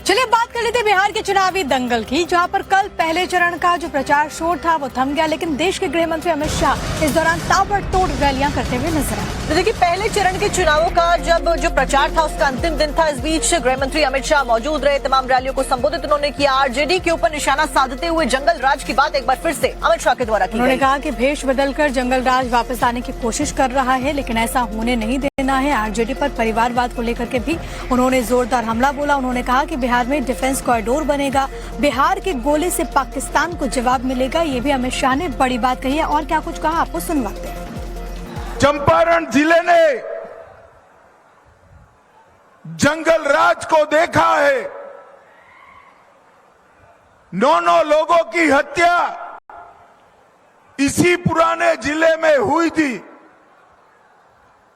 चलिए बात कर लेते हैं बिहार के चुनावी दंगल की, जहां पर कल पहले चरण का जो प्रचार शोर था वो थम गया, लेकिन देश के गृह मंत्री अमित शाह इस दौरान ताबड़तोड़ रैलियां करते हुए नजर आए। तो देखिए, पहले चरण के चुनावों का जब जो प्रचार था उसका अंतिम दिन था। इस बीच गृह मंत्री अमित शाह मौजूद रहे। तमाम रैलियों को संबोधित उन्होंने किया। आरजेडी के ऊपर निशाना साधते हुए जंगल राज की बात एक बार फिर से अमित शाह के द्वारा की। उन्होंने कहा कि भेष बदलकर जंगल राज वापस आने की कोशिश कर रहा है, लेकिन ऐसा होने नहीं देना है। आरजेडी पर परिवारवाद को लेकर के भी उन्होंने जोरदार हमला बोला। उन्होंने कहा कि बिहार में डिफेंस कॉरिडोर बनेगा, बिहार के गोले से पाकिस्तान को जवाब मिलेगा। ये भी अमित शाह ने बड़ी बात कही है। और क्या कुछ कहा, आपको सुनवाते हैं। चंपारण जिले ने जंगल राज को देखा है। 9 लोगों की हत्या इसी पुराने जिले में हुई थी।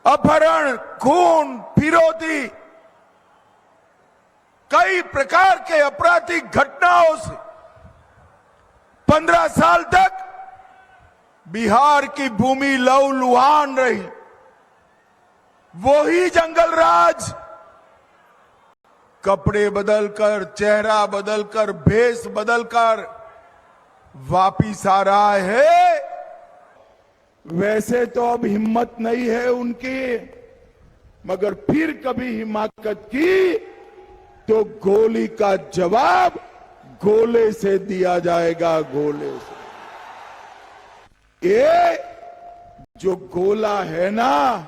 अपहरण, खून, फिरौती, कई प्रकार के आपराधिक घटनाओं से 15 साल तक बिहार की भूमि लहूलुहान रही। वही जंगल राज कपड़े बदलकर, चेहरा बदलकर, भेष बदलकर वापिस आ रहा है। वैसे तो अब हिम्मत नहीं है उनकी, मगर फिर कभी हिमाकत की तो गोली का जवाब गोले से दिया जाएगा, गोले से। ये जो गोला है ना,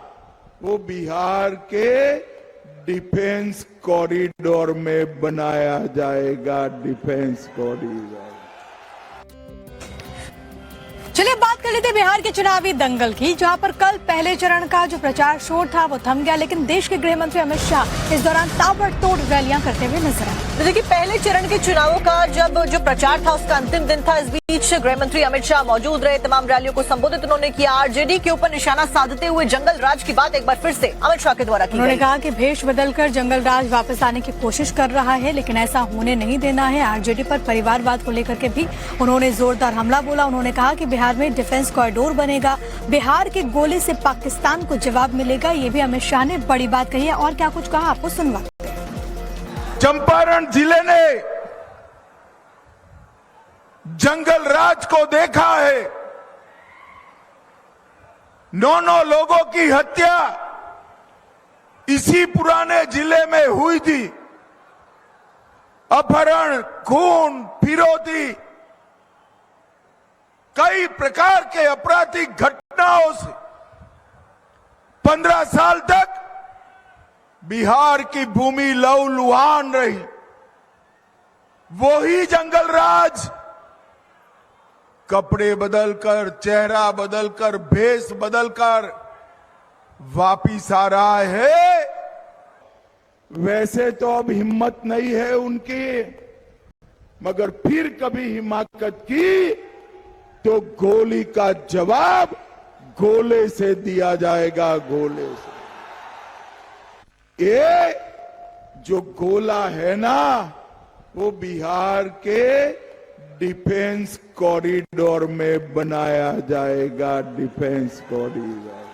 वो बिहार के डिफेंस कॉरिडोर में बनाया जाएगा, डिफेंस कॉरिडोर। चलिए बात कर लेते हैं बिहार के चुनावी दंगल की, जहां पर कल पहले चरण का जो प्रचार शोर था वो थम गया, लेकिन देश के गृह मंत्री अमित शाह इस दौरान ताबड़तोड़ रैलियां करते हुए नजर आए। तो देखिए, पहले चरण के चुनावों का जब जो प्रचार था उसका अंतिम दिन था। इस बीच गृह मंत्री अमित शाह मौजूद रहे। तमाम रैलियों को संबोधित उन्होंने किया। आरजेडी के ऊपर निशाना साधते हुए जंगल राज की बात एक बार फिर से अमित शाह के द्वारा की। उन्होंने कहा कि भेष बदलकर जंगल राज वापस आने की कोशिश कर रहा है, लेकिन ऐसा होने नहीं देना है। आरजेडी पर परिवारवाद को लेकर के भी उन्होंने जोरदार हमला बोला। उन्होंने कहा कि बिहार में डिफेंस कॉरिडोर बनेगा, बिहार के गोले से पाकिस्तान को जवाब मिलेगा। ये भी अमित शाह ने बड़ी बात कही है। और क्या कुछ कहा, आपको सुनवाते हैं। चंपारण जिले ने जंगल राज को देखा है। 9 लोगों की हत्या इसी पुराने जिले में हुई थी। अपहरण, खून, फिरौती, कई प्रकार के आपराधिक घटनाओं से 15 साल तक बिहार की भूमि लहूलुहान रही। वही जंगल राज कपड़े बदलकर, चेहरा बदलकर, भेष बदलकर वापिस आ रहा है। वैसे तो अब हिम्मत नहीं है उनकी, मगर फिर कभी हिमाकत की तो गोली का जवाब गोले से दिया जाएगा, गोले से। ये जो गोला है ना, वो बिहार के डिफेंस कॉरिडोर में बनाया जाएगा, डिफेंस कॉरिडोर।